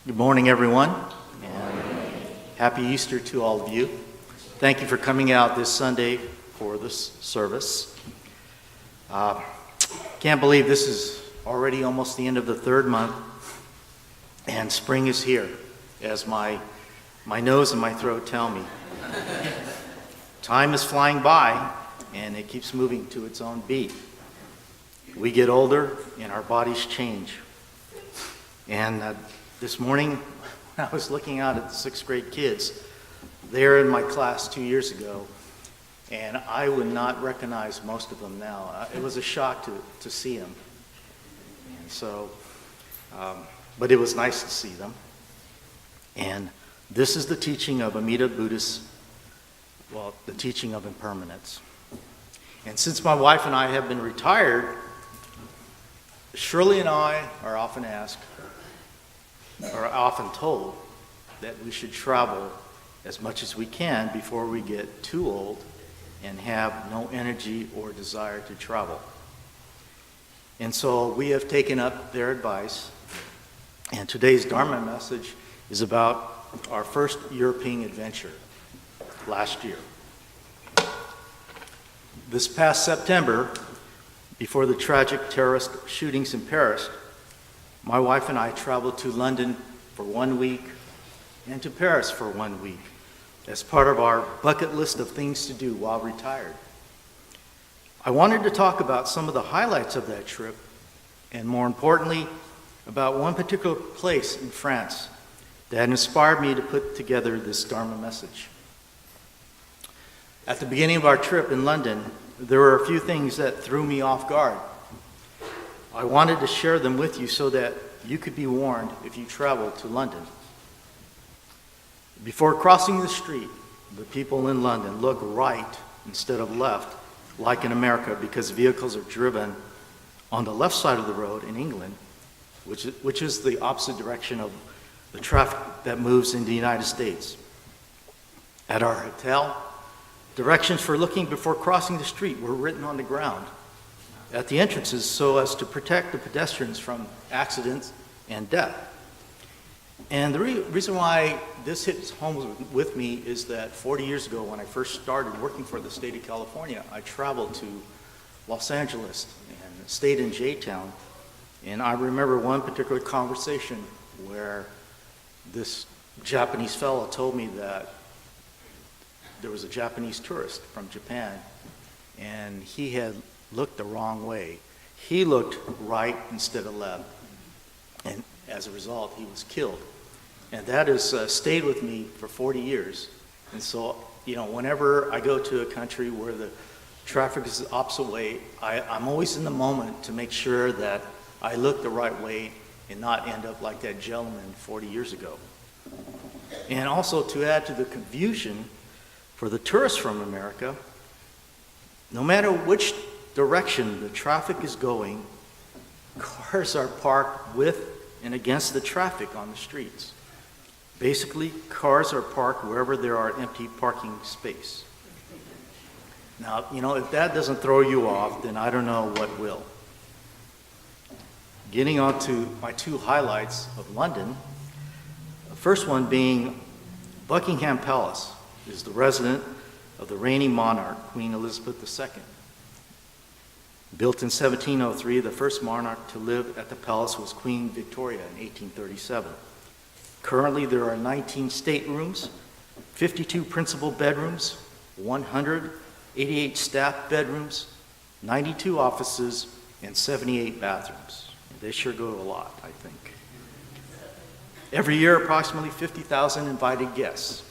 Good morning, everyone, and happy Easter to all of you. Thank you for coming out this Sunday for this service. Can't believe this is already almost the end of the third month, and spring is here, as my nose and my throat tell me. Time is flying by, and it keeps moving to its own beat. We get older, and our bodies change. And this morning, when I was looking out at the sixth grade kids, they're in my class 2 years ago, and I would not recognize most of them now. It was a shock to see them. And so, but it was nice to see them. And this is the teaching of Amida Buddhist, well, the teaching of impermanence. And since my wife and I have been retired, Shirley and I are often asked, or often told, that we should travel as much as we can before we get too old and have no energy or desire to travel. And so we have taken up their advice, and today's Dharma message is about our first European adventure last year. This past September, before the tragic terrorist shootings in Paris, my wife and I traveled to London for 1 week and to Paris for 1 week as part of our bucket list of things to do while retired. I wanted to talk about some of the highlights of that trip, and more importantly, about one particular place in France that inspired me to put together this Dharma message. At the beginning of our trip in London, there were a few things that threw me off guard. I wanted to share them with you so that you could be warned if you travel to London. Before crossing the street, the people in London look right instead of left, like in America, because vehicles are driven on the left side of the road in England, which is the opposite direction of the traffic that moves in the United States. At our hotel, directions for looking before crossing the street were written on the ground at the entrances so as to protect the pedestrians from accidents and death. And the reason why this hits home with me is that 40 years ago, when I first started working for the state of California, I traveled to Los Angeles and stayed in J-Town. And I remember one particular conversation where this Japanese fellow told me that there was a Japanese tourist from Japan, and he had looked the wrong way. He looked right instead of left, and as a result, he was killed. And that has stayed with me for 40 years. And so, whenever I go to a country where the traffic is the opposite way, I'm always in the moment to make sure that I look the right way and not end up like that gentleman 40 years ago. And also, to add to the confusion, for the tourists from America, no matter which direction the traffic is going, cars are parked with and against the traffic on the streets. Basically, cars are parked wherever there are empty parking space. Now, if that doesn't throw you off, then I don't know what will. Getting on to my two highlights of London, the first one being Buckingham Palace is the residence of the reigning monarch, Queen Elizabeth II. Built in 1703, the first monarch to live at the palace was Queen Victoria in 1837. Currently, there are 19 staterooms, 52 principal bedrooms, 188 staff bedrooms, 92 offices, and 78 bathrooms. They sure go a lot, I think. Every year, approximately 50,000 invited guests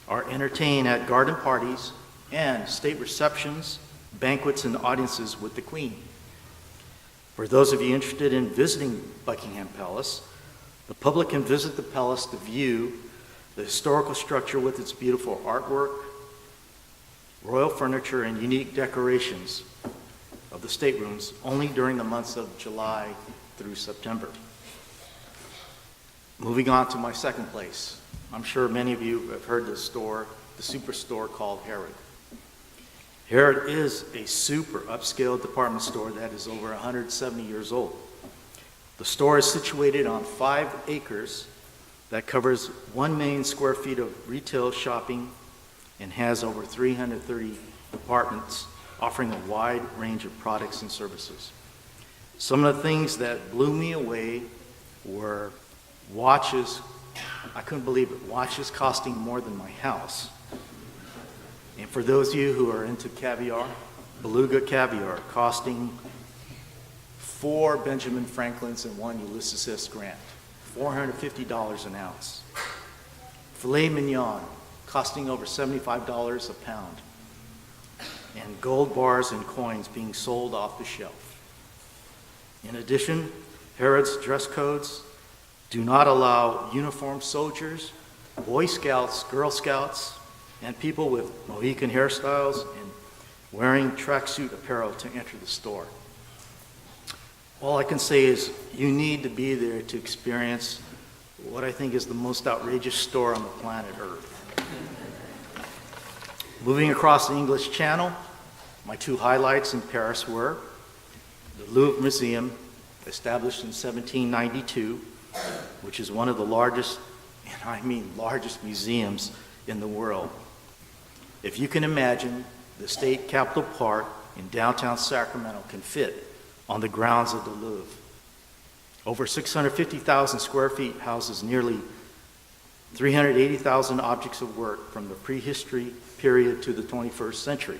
are entertained at garden parties and state receptions, banquets, and audiences with the Queen. For those of you interested in visiting Buckingham Palace, the public can visit the palace to view the historical structure with its beautiful artwork, royal furniture, and unique decorations of the staterooms only during the months of July through September. Moving on to my second place. I'm sure many of you have heard this store, the superstore called Harrod. Harrod is a super upscale department store that is over 170 years old. The store is situated on 5 acres that covers 1 million square feet of retail shopping and has over 330 departments offering a wide range of products and services. Some of the things that blew me away were watches. I couldn't believe it. Watches costing more than my house. And for those of you who are into caviar, beluga caviar costing 4 Benjamin Franklins and 1 Ulysses S. Grant, $450 an ounce. Filet mignon costing over $75 a pound. And gold bars and coins being sold off the shelf. In addition, Herod's dress codes do not allow uniformed soldiers, Boy Scouts, Girl Scouts, and people with Mohican hairstyles and wearing tracksuit apparel to enter the store. All I can say is you need to be there to experience what I think is the most outrageous store on the planet Earth. Moving across the English Channel, my 2 highlights in Paris were the Louvre Museum, established in 1792, which is one of the largest, and I mean largest, museums in the world. If you can imagine, the state capitol park in downtown Sacramento can fit on the grounds of the Louvre. Over 650,000 square feet houses nearly 380,000 objects of work from the prehistory period to the 21st century.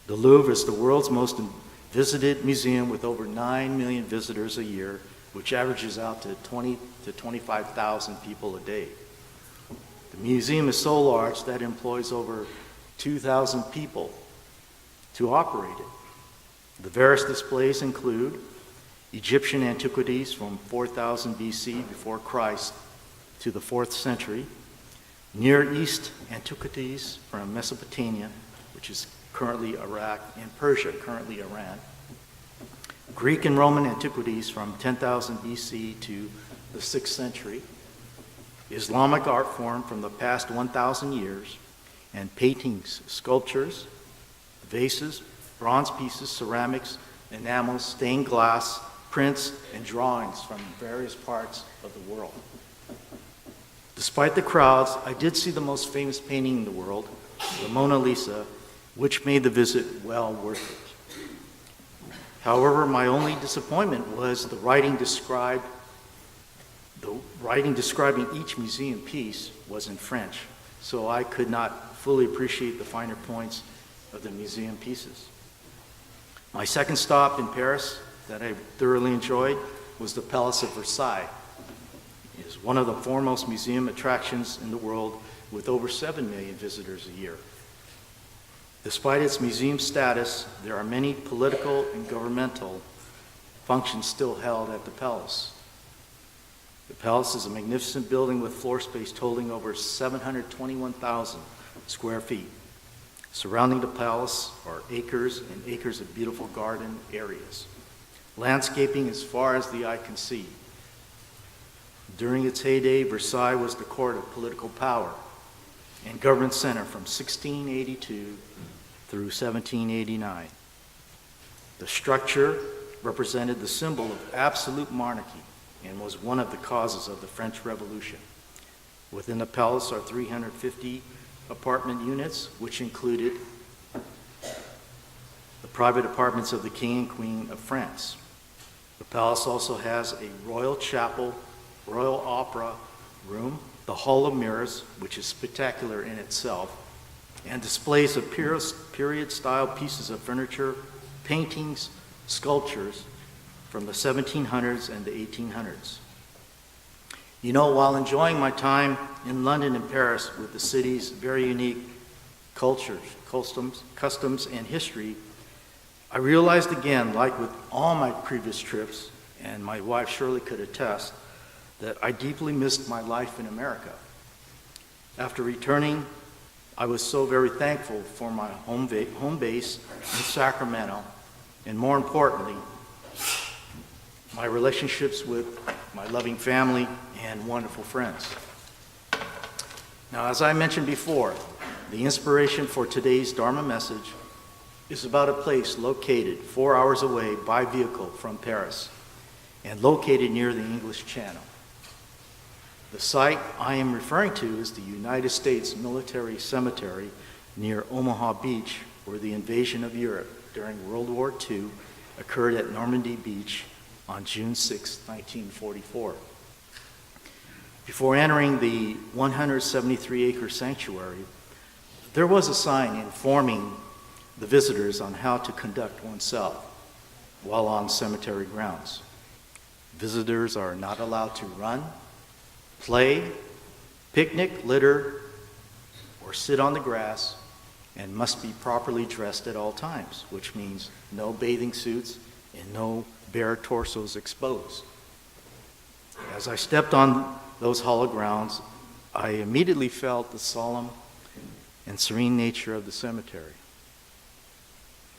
The Louvre is the world's most visited museum with over 9 million visitors a year, which averages out to 20 to 25,000 people a day. The museum is so large that it employs over 2,000 people to operate it. The various displays include Egyptian antiquities from 4000 BC before Christ to the 4th century, Near East antiquities from Mesopotamia, which is currently Iraq, and Persia, currently Iran, Greek and Roman antiquities from 10,000 BC to the 6th century, Islamic art form from the past 1,000 years, and paintings, sculptures, vases, bronze pieces, ceramics, enamels, stained glass, prints, and drawings from various parts of the world. Despite the crowds, I did see the most famous painting in the world, the Mona Lisa, which made the visit well worth it. However, my only disappointment was the writing describing each museum piece was in French, so I could not fully appreciate the finer points of the museum pieces. My second stop in Paris that I thoroughly enjoyed was the Palace of Versailles. It is one of the foremost museum attractions in the world with over 7 million visitors a year. Despite its museum status, there are many political and governmental functions still held at the palace. The palace is a magnificent building with floor space totaling over 721,000 square feet. Surrounding the palace are acres and acres of beautiful garden areas. Landscaping as far as the eye can see. During its heyday, Versailles was the court of political power and government center from 1682 through 1789. The structure represented the symbol of absolute monarchy and was one of the causes of the French Revolution. Within the palace are 350 apartment units, which included the private apartments of the King and Queen of France. The palace also has a royal chapel, royal opera room, the Hall of Mirrors, which is spectacular in itself, and displays of period-style pieces of furniture, paintings, sculptures from the 1700s and the 1800s. You know, while enjoying my time in London and Paris with the city's very unique cultures, customs, and history, I realized again, like with all my previous trips, and my wife Shirley could attest, that I deeply missed my life in America. After returning, I was so very thankful for my home base in Sacramento, and more importantly, my relationships with my loving family and wonderful friends. Now, as I mentioned before, the inspiration for today's Dharma message is about a place located 4 hours away by vehicle from Paris and located near the English Channel. The site I am referring to is the United States Military Cemetery near Omaha Beach, where the invasion of Europe during World War II occurred at Normandy Beach on June 6, 1944. Before entering the 173-acre sanctuary, there was a sign informing the visitors on how to conduct oneself while on cemetery grounds. Visitors are not allowed to run, play, picnic, litter, or sit on the grass, and must be properly dressed at all times, which means no bathing suits and no bare torsos exposed. As I stepped on those hallowed grounds, I immediately felt the solemn and serene nature of the cemetery.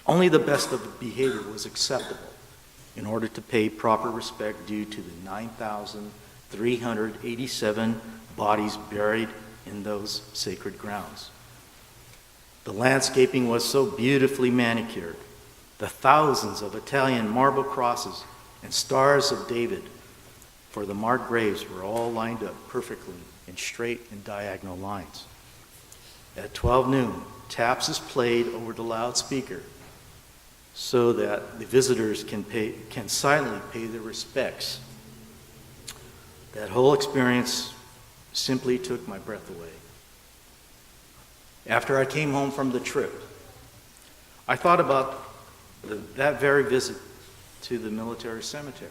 Only the best of behavior was acceptable in order to pay proper respect due to the 9,387 bodies buried in those sacred grounds. The landscaping was so beautifully manicured. The thousands of Italian marble crosses and stars of David for the marked graves were all lined up perfectly in straight and diagonal lines. At 12 noon, taps is played over the loudspeaker so that the visitors can silently pay their respects. That whole experience simply took my breath away. After I came home from the trip, I thought about that very visit to the military cemetery.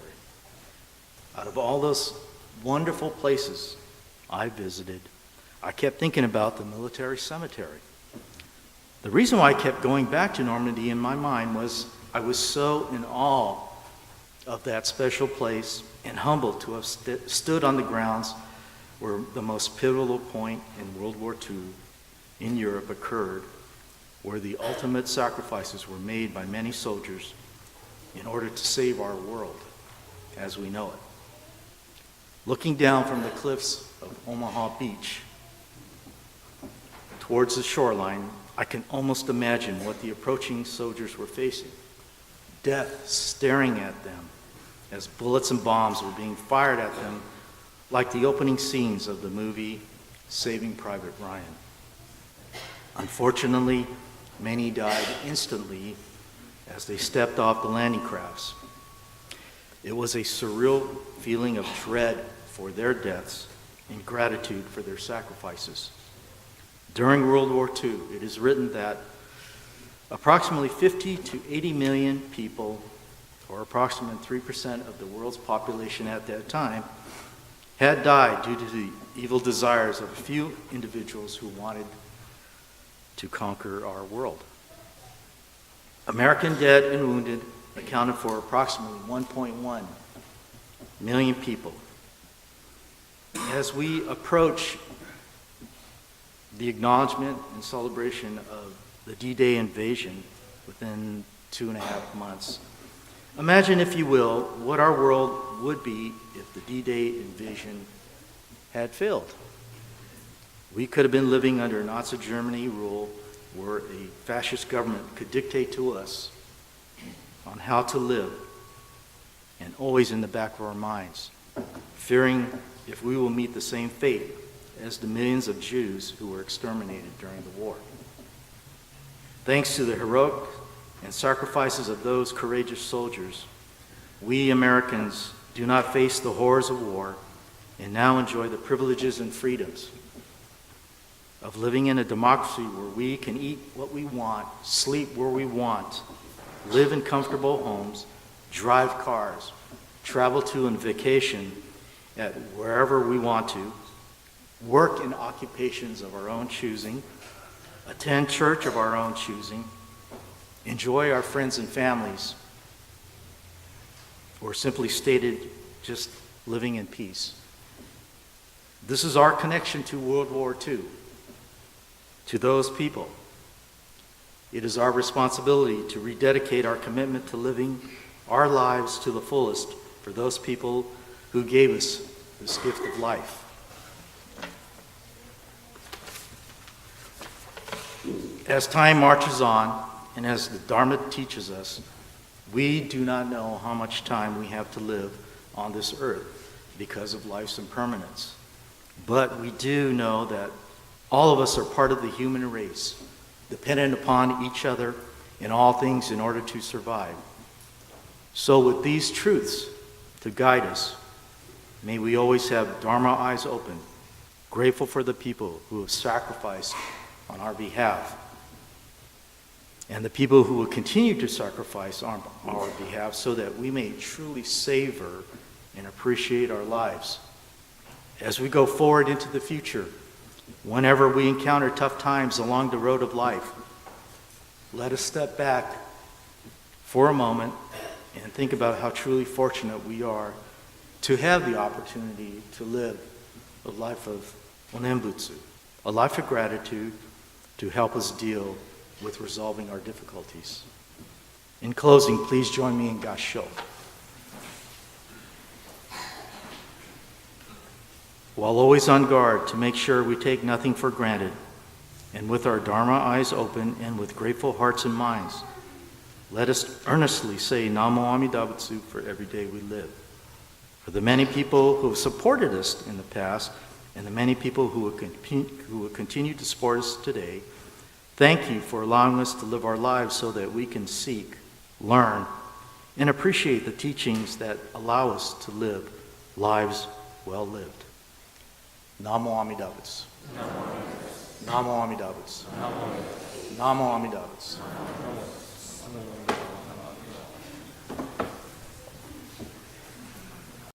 Out of all those wonderful places I visited, I kept thinking about the military cemetery. The reason why I kept going back to Normandy in my mind was I was so in awe of that special place and humbled to have stood on the grounds where the most pivotal point in World War II in Europe occurred, where the ultimate sacrifices were made by many soldiers in order to save our world as we know it. Looking down from the cliffs of Omaha Beach towards the shoreline, I can almost imagine what the approaching soldiers were facing. Death staring at them as bullets and bombs were being fired at them, like the opening scenes of the movie Saving Private Ryan. Unfortunately, many died instantly as they stepped off the landing crafts. It was a surreal feeling of dread for their deaths and gratitude for their sacrifices. During World War II, it is written that approximately 50 to 80 million people, or approximately 3% of the world's population at that time, had died due to the evil desires of a few individuals who wanted to conquer our world. American dead and wounded accounted for approximately 1.1 million people. As we approach the acknowledgement and celebration of the DDay invasion within 2.5 months, imagine, if you will, what our world would be if the DDay invasion had failed. We could have been living under Nazi Germany rule, where a fascist government could dictate to us on how to live, and always in the back of our minds, fearing if we will meet the same fate as the millions of Jews who were exterminated during the war. Thanks to the heroic and sacrifices of those courageous soldiers, we Americans do not face the horrors of war and now enjoy the privileges and freedoms of living in a democracy where we can eat what we want, sleep where we want, live in comfortable homes, drive cars, travel to and vacation at wherever we want to, work in occupations of our own choosing, attend church of our own choosing, enjoy our friends and families, or simply stated, just living in peace. This is our connection to World War II, to those people. It is our responsibility to rededicate our commitment to living our lives to the fullest for those people who gave us this gift of life. As time marches on, and as the Dharma teaches us, we do not know how much time we have to live on this earth because of life's impermanence. But we do know that all of us are part of the human race, dependent upon each other in all things in order to survive. So with these truths to guide us, may we always have Dharma eyes open, grateful for the people who have sacrificed on our behalf, and the people who will continue to sacrifice on our behalf so that we may truly savor and appreciate our lives. As we go forward into the future, whenever we encounter tough times along the road of life, let us step back for a moment and think about how truly fortunate we are to have the opportunity to live a life of onenbutsu, a life of gratitude to help us deal with resolving our difficulties. In closing, please join me in Gassho. While always on guard to make sure we take nothing for granted, and with our Dharma eyes open and with grateful hearts and minds, let us earnestly say Namo Amida Butsu for every day we live. For the many people who have supported us in the past and the many people who will continue to support us today, thank you for allowing us to live our lives so that we can seek, learn, and appreciate the teachings that allow us to live lives well lived. Namo Amida Butsu. Namo Amida Butsu. Namo Amida Butsu.